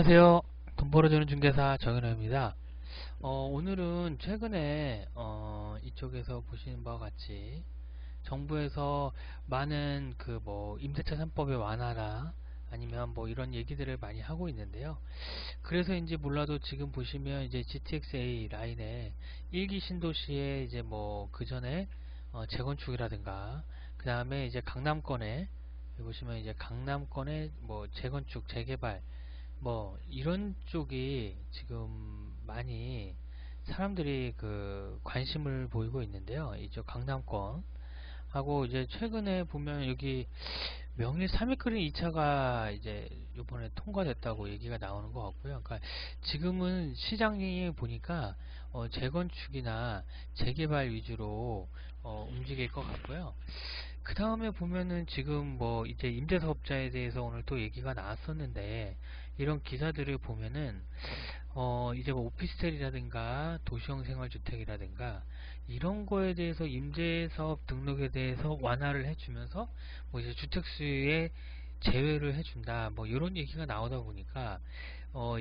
안녕하세요. 돈 벌어주는 중개사 정현호입니다. 오늘은 최근에 이쪽에서 보시는 바와 같이 정부에서 많은 그 뭐 임대차 3법의 완화나 아니면 뭐 이런 얘기들을 많이 하고 있는데요. 그래서인지 몰라도 지금 보시면 이제 GTX-A 라인에 1기 신도시에 이제 뭐 그 전에 재건축이라든가 그 다음에 이제 강남권에 여기 보시면 이제 강남권에 뭐 재건축 재개발 뭐 이런 쪽이 지금 많이 사람들이 그 관심을 보이고 있는데요. 이쪽 강남권 하고 이제 최근에 보면 여기 명일 3일 끓인 2차가 이제 이번에 통과됐다고 얘기가 나오는 것 같고요. 그러니까 지금은 시장이 보니까 재건축이나 재개발 위주로 움직일 것 같고요. 그 다음에 보면은 지금 뭐 이제 임대사업자에 대해서 오늘 또 얘기가 나왔었는데 이런 기사들을 보면은 이제 뭐 오피스텔이라든가 도시형 생활주택이라든가 이런 거에 대해서 임대사업 등록에 대해서 완화를 해주면서 뭐 이제 주택 수요에 제외를 해준다 뭐 이런 얘기가 나오다 보니까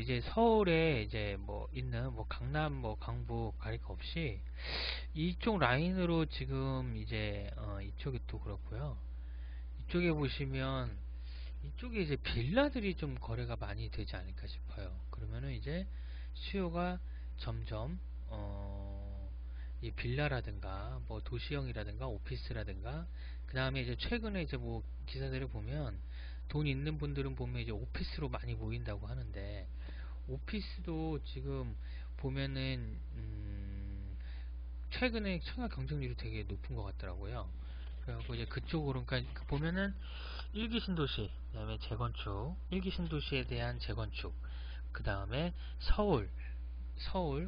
이제 서울에 이제 뭐 있는 뭐 강남 뭐 강북 가릴 거 없이 이쪽 라인으로 지금 이제 이쪽이 또 그렇고요. 이쪽에 보시면 이쪽에 이제 빌라들이 좀 거래가 많이 되지 않을까 싶어요. 그러면은 이제 수요가 점점 이 빌라라든가 뭐 도시형이라든가 오피스라든가 그 다음에 이제 최근에 이제 뭐 기사들을 보면 돈 있는 분들은 보면 이제 오피스로 많이 모인다고 하는데 오피스도 지금 보면은 최근에 청약 경쟁률이 되게 높은 것 같더라고요. 그래갖고 이제 그쪽으로 그러니까 보면은 1기 신도시, 그 다음에 재건축, 1기 신도시에 대한 재건축, 그 다음에 서울,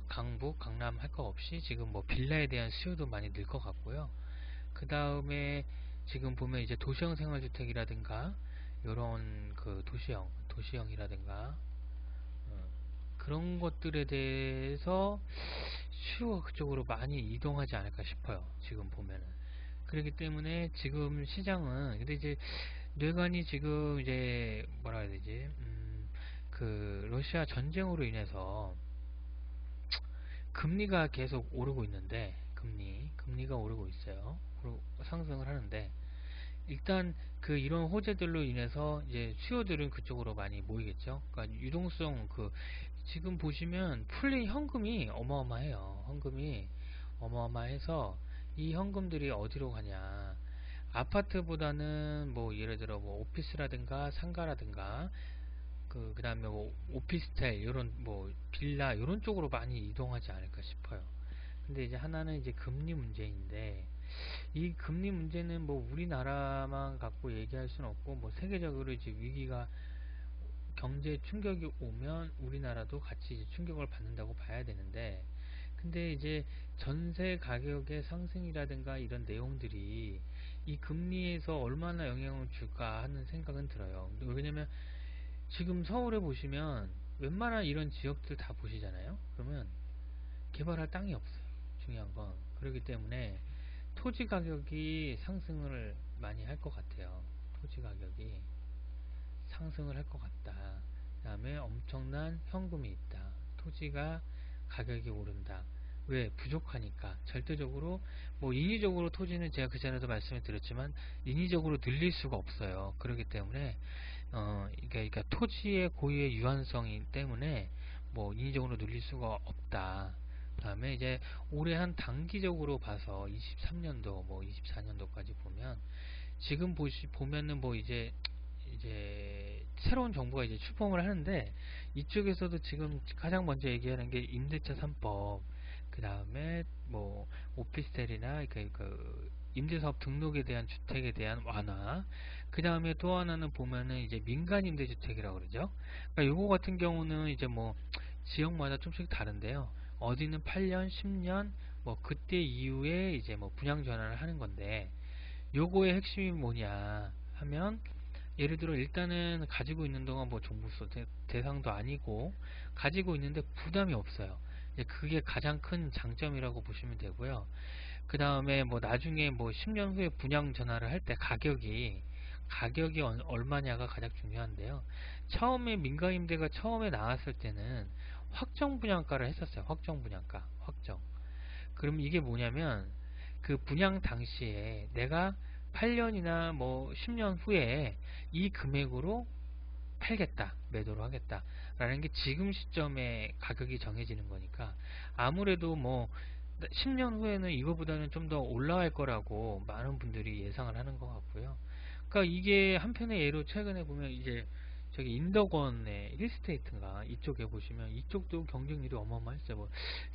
강북, 강남 할 거 없이 지금 뭐 빌라에 대한 수요도 많이 늘 것 같고요. 그 다음에 지금 보면 이제 도시형 생활주택이라든가 요런 그 도시형이라든가 그런 것들에 대해서 수요가 그쪽으로 많이 이동하지 않을까 싶어요. 지금 보면은. 그렇기 때문에 지금 시장은 근데 이제 뇌관이 지금 이제 뭐라 해야 되지? 그 러시아 전쟁으로 인해서 금리가 계속 오르고 있는데 금리가 오르고 있어요. 상승을 하는데 일단 그 이런 호재들로 인해서 이제 수요들은 그쪽으로 많이 모이겠죠. 그러니까 유동성 그 지금 보시면 풀린 현금이 어마어마해요. 현금이 어마어마해서 이 현금들이 어디로 가냐? 아파트보다는 뭐 예를 들어 뭐 오피스라든가 상가라든가 그다음에 뭐 오피스텔 이런 뭐 빌라 이런 쪽으로 많이 이동하지 않을까 싶어요. 근데 이제 하나는 이제 금리 문제인데 이 금리 문제는 뭐 우리나라만 갖고 얘기할 수는 없고 뭐 세계적으로 이제 위기가 경제 충격이 오면 우리나라도 같이 이제 충격을 받는다고 봐야 되는데 근데 이제 전세 가격의 상승이라든가 이런 내용들이 이 금리에서 얼마나 영향을 줄까 하는 생각은 들어요. 왜냐면 지금 서울에 보시면 웬만한 이런 지역들 다 보시잖아요. 그러면 개발할 땅이 없어요. 중요한 건. 그렇기 때문에 토지 가격이 상승을 많이 할 것 같아요. 토지 가격이 상승을 할 것 같다. 그 다음에 엄청난 현금이 있다. 토지가 가격이 오른다. 왜? 부족하니까. 절대적으로 뭐 인위적으로 토지는 제가 그 전에도 말씀을 드렸지만 인위적으로 늘릴 수가 없어요. 그렇기 때문에 그러니까 토지의 고유의 유한성이 때문에 뭐 인위적으로 늘릴 수가 없다. 그 다음에 이제 올해 한 단기적으로 봐서 23년도 뭐 24년도까지 보면 지금 보면은 뭐 이제 새로운 정부가 이제 출범을 하는데 이쪽에서도 지금 가장 먼저 얘기하는 게 임대차 3법 그 다음에 뭐 오피스텔이나 그 임대사업 등록에 대한 주택에 대한 완화 그 다음에 또 하나는 보면은 이제 민간 임대주택이라고 그러죠. 그러니까 요거 같은 경우는 이제 뭐 지역마다 좀씩 다른데요. 어디는 8년, 10년 뭐 그때 이후에 이제 뭐 분양 전환을 하는 건데 요거의 핵심이 뭐냐 하면 예를 들어 일단은 가지고 있는 동안 뭐 종부세 대상도 아니고 가지고 있는데 부담이 없어요. 이제 그게 가장 큰 장점이라고 보시면 되고요. 그 다음에 뭐 나중에 뭐 10년 후에 분양 전환을 할 때 가격이 얼마냐가 가장 중요한데요. 처음에 민간임대가 처음에 나왔을 때는 확정 분양가를 했었어요. 확정 분양가. 확정. 그럼 이게 뭐냐면 그 분양 당시에 내가 8년이나 뭐 10년 후에 이 금액으로 팔겠다, 매도를 하겠다 라는 게 지금 시점에 가격이 정해지는 거니까 아무래도 뭐 10년 후에는 이거보다는 좀 더 올라갈 거라고 많은 분들이 예상을 하는 것 같고요. 그러니까 이게 한편의 예로 최근에 보면 이제 저기 인덕원의 힐스테이트인가 이쪽에 보시면 이쪽도 경쟁률이 어마어마했어요. 뭐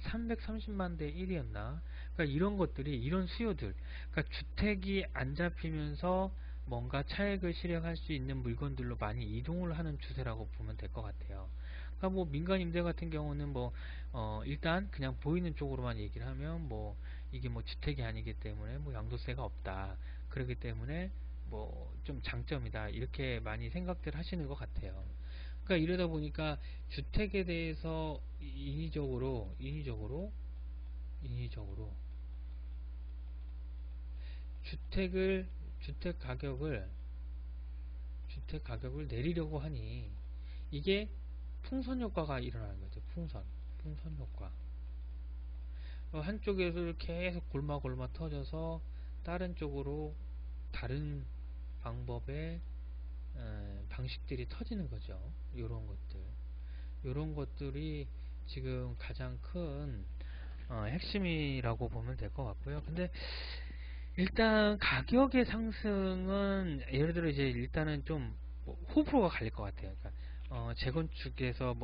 330만 대 1이었나. 그러니까 이런 것들이 이런 수요들. 그러니까 주택이 안 잡히면서 뭔가 차익을 실행할 수 있는 물건들로 많이 이동을 하는 추세라고 보면 될 것 같아요. 그러니까 뭐 민간 임대 같은 경우는 뭐 일단 그냥 보이는 쪽으로만 얘기를 하면 뭐 이게 뭐 주택이 아니기 때문에 뭐 양도세가 없다. 그렇기 때문에 뭐 좀 장점이다. 이렇게 많이 생각들 하시는 것 같아요. 그러니까 이러다 보니까 주택에 대해서 인위적으로 주택을 주택 가격을 주택 가격을 내리려고 하니 이게 풍선 효과가 일어나는 거죠. 풍선 효과. 한쪽에서 계속 골마골마 터져서 다른 쪽으로 다른 방법의 방식들이 터지는 거죠. 요런 것들이 지금 가장 큰 핵심이라고 보면 될 것 같고요. 근데 일단 가격의 상승은 예를 들어 이제 일단은 좀 호불호가 갈릴 것 같아요. 그러니까 재건축에서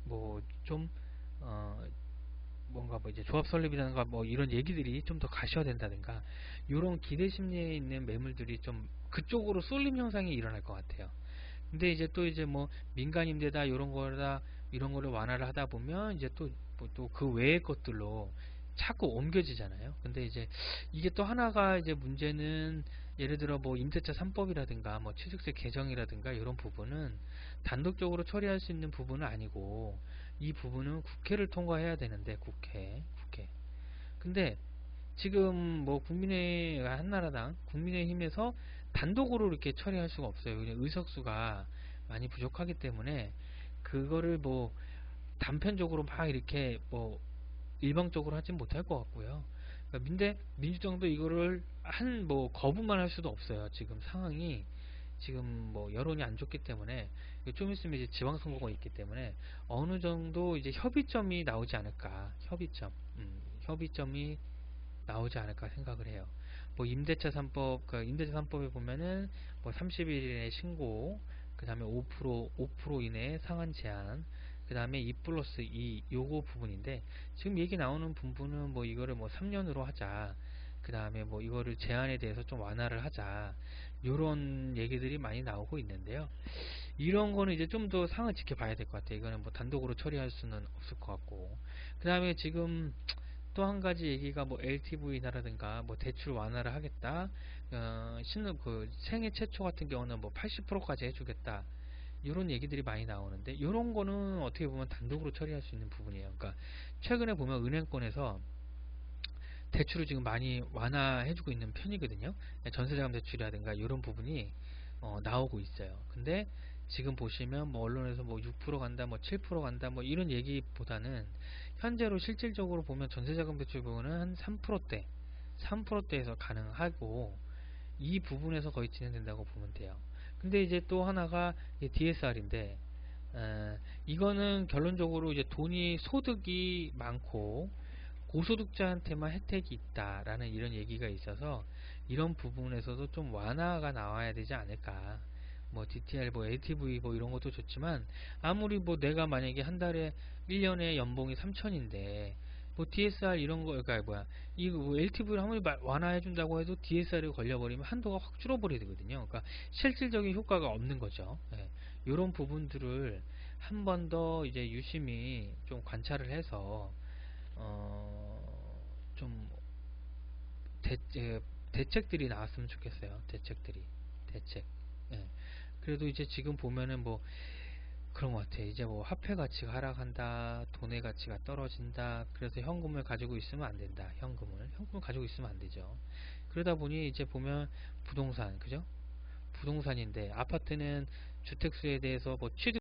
뭐좀 뭔가 뭐 이제 조합 설립이라든가 뭐 이런 얘기들이 좀 더 가셔야 된다든가 이런 기대 심리에 있는 매물들이 좀 그쪽으로 쏠림 현상이 일어날 것 같아요. 근데 이제 또 이제 뭐 민간 임대다 이런 거를 완화를 하다 보면 이제 또 또 그 외의 것들로 자꾸 옮겨지잖아요. 근데 이제 이게 또 하나가 이제 문제는 예를 들어 뭐 임대차 3법이라든가 뭐 취득세 개정이라든가 이런 부분은 단독적으로 처리할 수 있는 부분은 아니고 이 부분은 국회를 통과해야 되는데 국회. 근데 지금 뭐 한나라당 국민의힘에서 단독으로 이렇게 처리할 수가 없어요. 의석수가 많이 부족하기 때문에 그거를 뭐 단편적으로 막 이렇게 뭐 일방적으로 하진 못할 것 같고요. 그러니까 민주당도 이거를 뭐 거부만 할 수도 없어요. 지금 상황이 지금 뭐 여론이 안 좋기 때문에 좀 있으면 이제 지방선거가 있기 때문에 어느 정도 이제 협의점이 나오지 않을까. 협의점이 나오지 않을까 생각을 해요. 뭐 임대차 3법에 보면은 뭐 30일 이내 신고, 그 다음에 5% 이내 상한 제한, 그 다음에 2 플러스 2 요거 부분인데 지금 얘기 나오는 부분은 뭐 이거를 뭐 3년으로 하자. 그 다음에 뭐 이거를 제한에 대해서 좀 완화를 하자. 요런 얘기들이 많이 나오고 있는데요. 이런 거는 이제 좀 더 상을 지켜봐야 될 것 같아요. 이거는 뭐 단독으로 처리할 수는 없을 것 같고. 그 다음에 지금 또 한 가지 얘기가 뭐 LTV나라든가 뭐 대출 완화를 하겠다. 생애 최초 같은 경우는 뭐 80%까지 해주겠다. 이런 얘기들이 많이 나오는데 이런 거는 어떻게 보면 단독으로 처리할 수 있는 부분이에요. 그러니까 최근에 보면 은행권에서 대출을 지금 많이 완화해주고 있는 편이거든요. 전세자금 대출이라든가 이런 부분이 나오고 있어요. 근데 지금 보시면 뭐 언론에서 뭐 6% 간다, 뭐 7% 간다, 뭐 이런 얘기보다는 현재로 실질적으로 보면 전세자금 대출 부분은 한 3%대에서 가능하고 이 부분에서 거의 진행된다고 보면 돼요. 근데 이제 또 하나가 DSR인데 이거는 결론적으로 이제 소득이 많고 고소득자한테만 혜택이 있다라는 이런 얘기가 있어서 이런 부분에서도 좀 완화가 나와야 되지 않을까. 뭐 DTR, 뭐 LTV 뭐 이런 것도 좋지만 아무리 뭐 내가 만약에 한 달에 1년에 연봉이 3천인데 뭐 DSR 이런 거 그러니까 뭐야 이거 뭐 LTV를 아무리 완화해 준다고 해도 DSR이 걸려버리면 한도가 확 줄어버리거든요. 그러니까 실질적인 효과가 없는 거죠. 예. 이런 부분들을 한 번 더 이제 유심히 좀 관찰을 해서 좀 대책들이 나왔으면 좋겠어요. 대책. 예. 그래도 이제 지금 보면은 뭐 그런 것 같아. 이제 뭐 화폐 가치가 하락한다, 돈의 가치가 떨어진다. 그래서 현금을 가지고 있으면 안 된다. 현금을 가지고 있으면 안 되죠. 그러다 보니 이제 보면 부동산, 그죠? 부동산인데 아파트는 주택수에 대해서 뭐 취득